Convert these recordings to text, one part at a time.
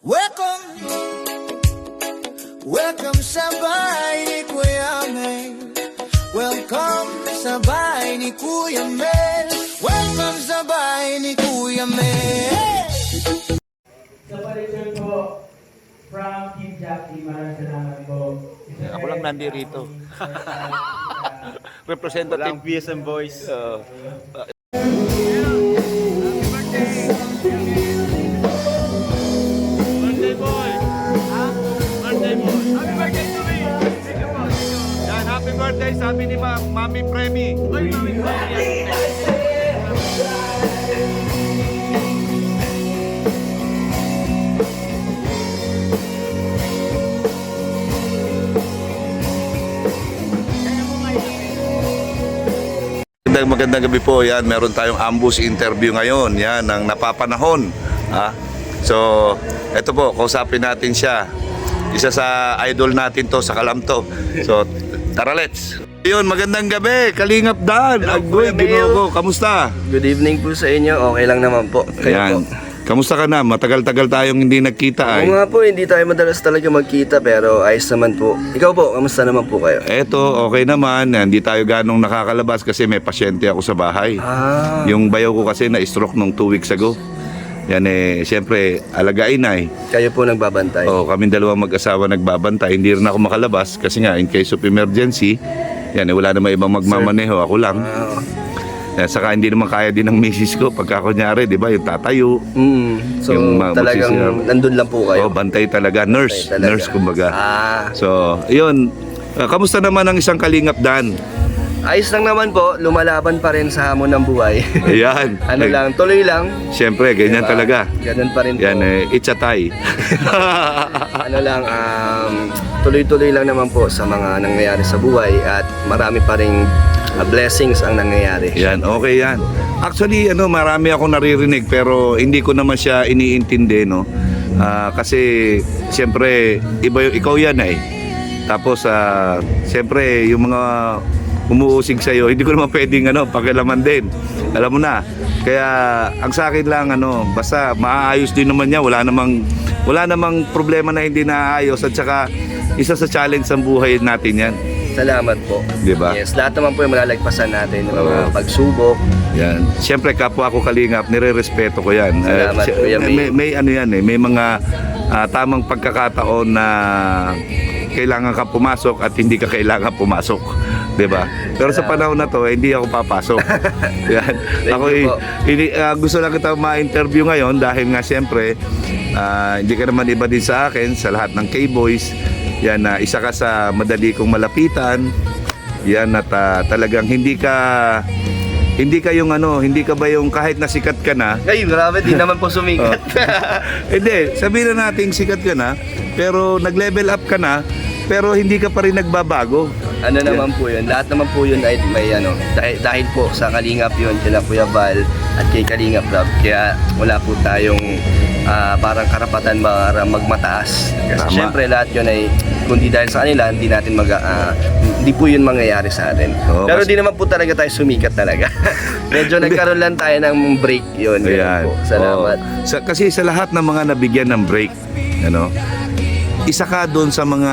Welcome, welcome sa bahay ni Kuya Mel. Welcome sa bahay ni Kuya Mel. Welcome sa bahay ni Kuya Mel. Sa palitson po, from Team Jackie, maraming salamat po. Ako lang nandirito. Representative. Walang PSM Boys. Birthday boy! Birthday boy! Happy birthday to me! Yan, happy birthday sabi ni Mami Premi. Mami Premi. Magandang gabi po. Yan, meron tayong ambush interview ngayon. Yan, ang napapanahon. So, eto po, kausapin natin siya. Isa sa idol natin to, sa Kalamto. So, tara, let's. Yun, magandang gabi. Kalingap Dan. Agoy, Ginoo. Kamusta? Good evening po sa inyo. Okay lang naman po. Yan. Kamusta ka na? Matagal-tagal tayong hindi nagkita ay. Oo nga po, hindi tayo madalas talaga magkita pero ayos naman po. Ikaw po, kamusta naman po kayo? Eto, okay naman. Hindi tayo ganong nakakalabas kasi may pasyente ako sa bahay. Yung bayaw ko kasi na-stroke nung 2 weeks ago. Yan siyempre, alagain na eh. Kayo po nagbabantay. Oo, kaming dalawang mag-asawa nagbabantay. Hindi rin ako makalabas kasi nga in case of emergency, yan wala naman ibang magmamaneho, ako lang. Saka hindi naman kaya din ng misis ko pagka kunyari, di ba, yung tatayo. So Yung talagang nandun lang po kayo? Oh, bantay talaga. Nurse. Bantay talaga. Nurse kumbaga. So, So, yun. Kamusta naman ang isang Kalingap Dan? ayos lang naman po, lumalaban pa rin sa hamon ng buhay. Ayan. Ano lang, tuloy lang. Siyempre, ganyan Diba? talaga. Ganun pa rin po. Yan, it's a tie. Ano lang, tuloy-tuloy lang naman po sa mga nangyayari sa buhay at marami pa ring blessings ang nangyayari. Yan, okay yan. Actually, marami ako naririnig pero hindi ko naman siya iniintindi, no? Kasi, siyempre, ikaw yan eh. Tapos, siyempre, yung mga umuusig sa'yo, hindi ko naman pwedeng pakialaman din. Alam mo na. Kaya, ang sa akin lang, basta maaayos din naman niya. Wala namang problema na hindi naaayos. At saka, isa sa challenge ng buhay natin yan. Salamat po. Diba? Yes, lahat naman po yung malalagpasan natin, yung mga pagsubok. Yan. Siyempre, kapwa ko Kalingap, nire-respeto ko yan. Salamat, Kuya May. May yan eh, may mga tamang pagkakataon na kailangan ka pumasok at hindi ka kailangan pumasok. Diba? Pero sa panahon na to, hindi ako papasok. Yan. Ako you po. gusto lang kita ma-interview ngayon dahil nga siyempre, hindi ka naman iba din sa akin, sa lahat ng K-Boys. Yan, isa ka sa madali kong malapitan. Yan, at talagang hindi ka ba yung kahit na sikat ka na. Ay, grabe, di naman po sumikat. Hindi, sabihin na natin sikat ka na, pero nag-level up ka na, pero hindi ka pa rin nagbabago. Ano naman po yun, lahat naman po yun ay may dahil po sa Kalingap yun, kila Kuya Val at kay Kalingap Rob, kaya wala po tayong parang karapatan para magmataas. Kasi Tama. syempre lahat yun ay, kundi dahil sa kanila, hindi po yun mangyayari sa atin. Oo, Pero kasi- di naman po talaga tayo sumikat talaga. Medyo nagkaroon lang tayo ng break yun. Ganun Ayan. po. Salamat. Oo. Kasi sa lahat ng mga nabigyan ng break, isa ka doon sa mga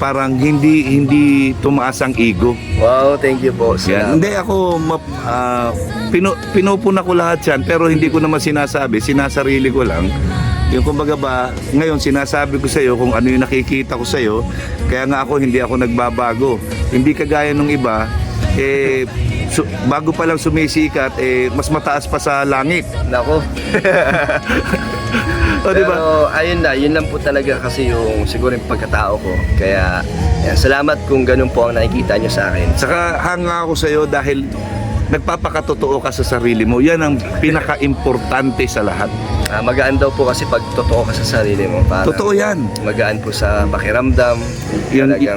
parang hindi tumaas ang ego. Wow, thank you po. Yan. Hindi ako pinupuna ko lahat yan pero hindi ko naman sinasabi, sinasarili ko lang. Yung kumbaga ba, ngayon sinasabi ko sa iyo kung ano yung nakikita ko sa iyo, kaya nga hindi ako nagbabago. Hindi kagaya nung iba, bago pa lang sumisikat, mas mataas pa sa langit. Nako. O, di ba? Pero ayun na, yun lang po talaga kasi yung siguro yung pagkatao ko. Kaya yan, salamat kung ganun po ang nakikita nyo sa akin. Saka hanga ako sa iyo dahil nagpapakatotoo ka sa sarili mo. Yan ang pinaka-importante sa lahat. Magaan daw po kasi pag totoo ka sa sarili mo. Parang Totoo yan. magaan po sa pakiramdam.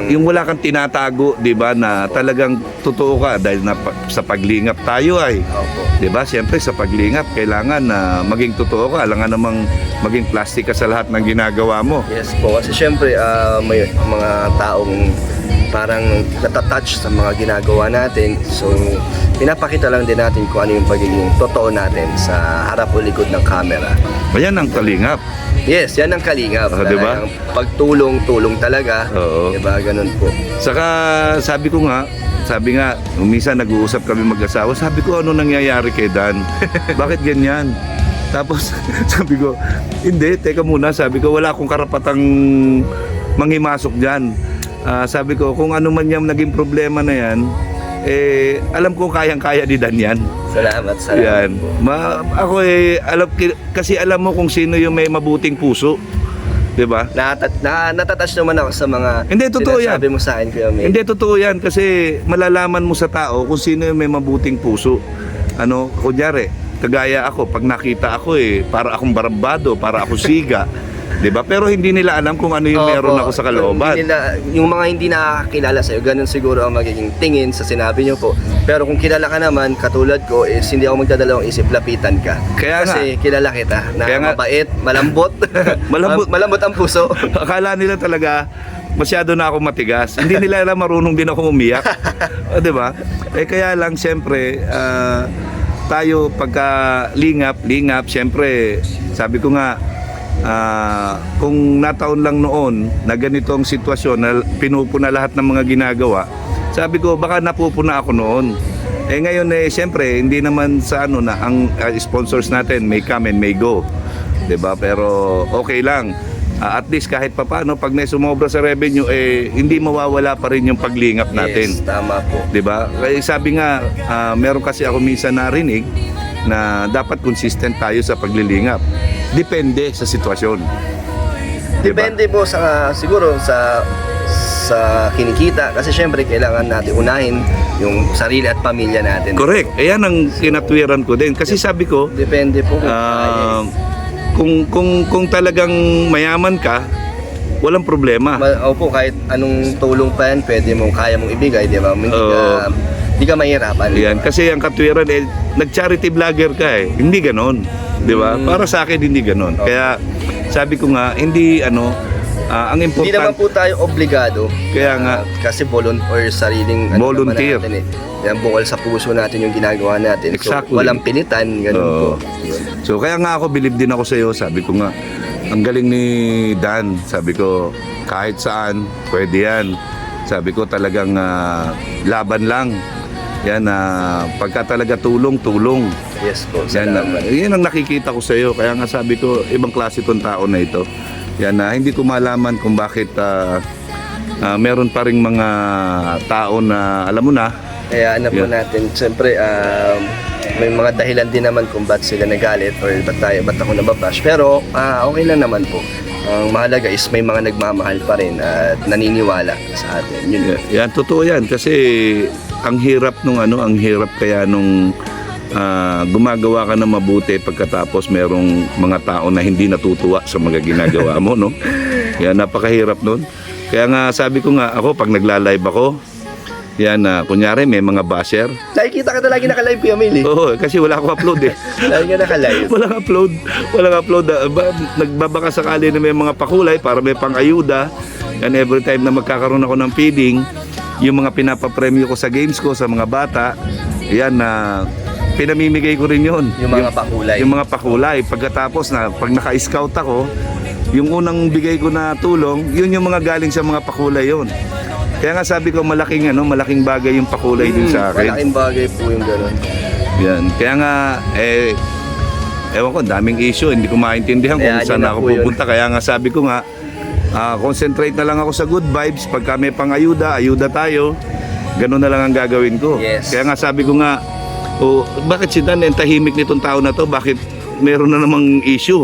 Yung wala kang tinatago, 'di ba, na talagang totoo ka dahil sa paglingap tayo ay, Opo. 'di ba? Siyempre sa paglingap kailangan na maging totoo ka, alangan namang maging plastic ka sa lahat ng ginagawa mo. Yes po, kasi syempre may mga taong parang natatouch sa mga ginagawa natin. So, pinapakita lang din natin kung ano yung pagiging totoo natin sa harap o likod ng camera. Ayan ang Kalingap. Yes, yan ang kalingap. Diba? Talagang pagtulong-tulong talaga. Oo. Diba? Ganun po. Saka sabi nga, minsan nag-uusap kami mag-asawa, sabi ko, ano nangyayari kay Dan? Bakit ganyan? Tapos sabi ko, hindi, teka muna, sabi ko, wala akong karapatang manghimasok dyan. Sabi ko, kung ano man yung naging problema na yan, alam ko kayang-kaya ni Dan yan. Salamat. Yan. Ako kasi alam mo kung sino yung may mabuting puso. 'Di ba? Natatouch naman ako sa mga Hindi, totoo yan. sinasabi mo sa akin, Kuya Mel. Hindi, totoo yan kasi malalaman mo sa tao kung sino yung may mabuting puso. Kunyari, kagaya ako, pag nakita ako para akong barabado, para ako siga. 'Di ba? Pero hindi nila alam kung ano yung meron ako sa kalooban. Yung mga hindi nakakilala sa'yo, ganun siguro ang magiging tingin sa sinabi niyo po. Pero kung kilala ka naman, katulad ko, hindi ako magdadalawang isip, lapitan ka. Kaya kasi kilala kita na Kaya nga. mabait, malambot. malambot ang puso. Akala nila talaga masyado na ako matigas. Hindi nila alam marunong din ako umiyak. 'Di ba? Kaya lang siyempre tayo pagka lingap, siyempre sabi ko nga kung nataon lang noon na ganito ang sitwasyon na pinupuna lahat ng mga ginagawa, sabi ko baka napupuna ako noon. Ngayon siyempre hindi naman sa na ang sponsors natin may come and may go. 'Di ba? Pero okay lang. At least kahit papaano pag may sumobra sa revenue hindi mawawala pa rin yung paglingap natin. Yes, tama po. 'Di ba? Kaya sabi nga meron kasi ako minsan narinig na dapat consistent tayo sa paglilingap. Depende sa sitwasyon. Diba? Depende po siguro sa kinikita kasi syempre kailangan natin unahin yung sarili at pamilya natin. Correct. Ayan ang kinatwiran ko din kasi sabi ko Depende po kung talagang mayaman ka, walang problema. Opo, kahit anong tulong pa yan, kaya mong ibigay, di ba? Hindi ka mahirapan. Yan, kasi ang katwiran nag-charity vlogger ka hindi ganon. Di ba? Para sa akin hindi ganon. Kaya sabi ko nga, hindi ang Hindi naman important po tayo obligado. Kaya nga. Kasi sariling Volunteer. naman natin yan bukol sa puso natin yung ginagawa natin. Exactly. So, walang pilitan, ganun po. Yun. So kaya nga ako bilib din ako sa iyo, sabi ko nga ang galing ni Dan, sabi ko kahit saan pwede yan. Sabi ko talagang laban lang. Yan pagka talaga tulong. Yes po, Yan, salamat. yan ang nakikita ko sa iyo. Kaya nga sabi ko ibang klase tong tao na ito. Yan hindi ko malaman kung bakit meron pa ring mga tao na alam mo na. Kaya po natin, siyempre may mga dahilan din naman kung ba't sila nagalit or ba't ako nababash. Pero okay lang naman po. Ang mahalaga is may mga nagmamahal pa rin at naniniwala sa atin. Yun. Yan totoo yan kasi ang hirap kaya nung gumagawa ka na mabuti pagkatapos merong mga tao na hindi natutuwa sa mga ginagawa mo, no? Yan napakahirap nun. Kaya nga sabi ko nga ako pag nagla-live ako, yan kunyari may mga basher. Nakikita ka na lagi naka-live, Kuya Mel. Oo, kasi wala akong upload Lagi ka naka-live. Walang upload. Nagbabaka sakali na may mga pakulay para may pang-ayuda. And every time na magkakaroon ako ng feeding, yung mga pinapapremyo ko sa games ko sa mga bata, yan pinamimigay ko rin yun. Yung mga pakulay. Yung mga pakulay. Pagkatapos pag naka-scout ako, yung unang bigay ko na tulong, yun yung mga galing sa mga pakulay yun. Kaya nga sabi ko malaking bagay yung pakulay din sa akin. Malaking bagay po yung gano'n. Yan. Kaya nga ewan ko, daming issue, hindi ko maintindihan kung saan ako pupunta. Kaya nga sabi ko nga concentrate na lang ako sa good vibes. Pagka may pang-ayuda tayo. Ganun na lang ang gagawin ko. Yes. Kaya nga sabi ko nga, bakit si Dan tahimik nitong tao na to? Bakit meron na namang issue?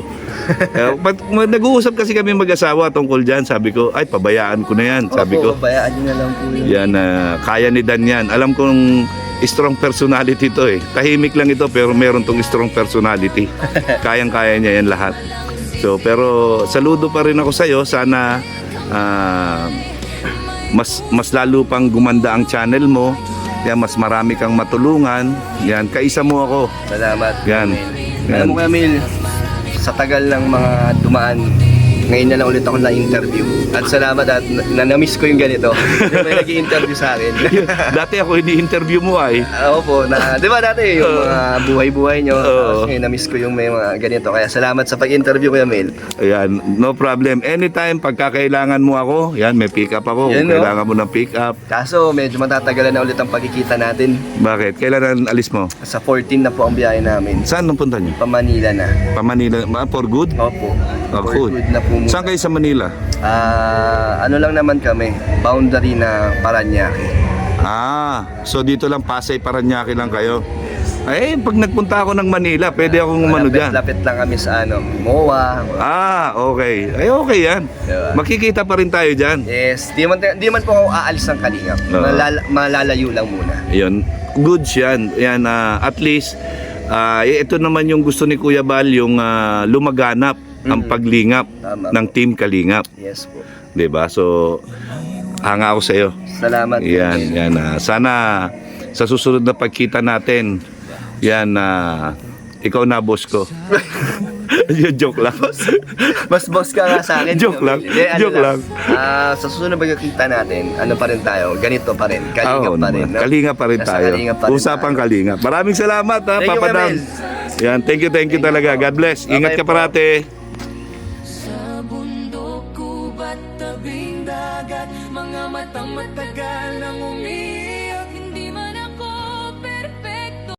Nag-uusap kasi kami mag-asawa tungkol dyan. Sabi ko, ay pabayaan ko na yan. Sabi ko, pabayaan nyo na lang po yun. yan, kaya ni Dan yan. Alam kong strong personality to Tahimik lang ito pero meron tong strong personality. Kayang-kaya niya yan lahat. So, pero saludo pa rin ako sa iyo. Sana mas lalo pang gumanda ang channel mo. Yan, mas marami kang matulungan. Yan, kaisa mo ako. Salamat. Yan. Alam mo, Kuya Mel, sa tagal ng mga dumaan ngayon na lang ulit ako na-interview. At salamat at na-miss ko yung ganito. May nag-i-interview sa akin. Dati ako ini-interview mo ay. Opo, di ba dati yung mga buhay-buhay nyo, Oo. tapos ngayon na-miss ko yung may mga ganito. Kaya salamat sa pag-interview, Kuya Mel. Ayan, no problem. Anytime, pagkakailangan mo ako, yan, may pick up ako. Yan, Kung no? kailangan mo ng pick up. Kaso medyo matatagalan na ulit ang pagkikita natin. Bakit? Kailan alis mo? Sa 14 na po ang biyahe namin. Saan ang punta niyo? Pa Manila na. Pa Manila, for good? Opo. Oh, For good. good na po muna. Saan kayo sa Manila? Ano lang naman kami, boundary na Paranaque. So dito lang, Pasay, Paranaque lang kayo. Eh, pag nagpunta ako ng Manila, pwede akong umano dyan. Lapit lang kami sa MOA. Okay. Ay, okay yan. Diba? Makikita pa rin tayo dyan. Yes, di man po ako aalis ng Kalingap. Oo. Malalayo lang muna. Yun, goods yan. Yan, at least, ito naman yung gusto ni Kuya Bal, yung lumaganap ang paglingap Tama ng po. Team Kalingap. Yes po. 'Di ba? So, hanga ako sa iyo. Salamat. Yan. Sana sa susunod na pagkita natin, yan, ikaw na boss ko. Yung joke lang. Mas boss ka nga sa akin. Joke lang. Hindi, Joke lang. Sa susunod pagkikita natin, ano pa rin tayo? Ganito pa rin. Kalingap Oo pa rin. naman. Kalingap pa rin Nasa tayo. Kalingap pa rin Usapang tayo. Kalingap. Maraming salamat, ha, Thank you, Papa Dam. Emil. Yan, thank you talaga. God bless. Ingat Okay ka po. parate. Sa bundok, kubat, tabing dagat, mga matang matagal ang umiiyak.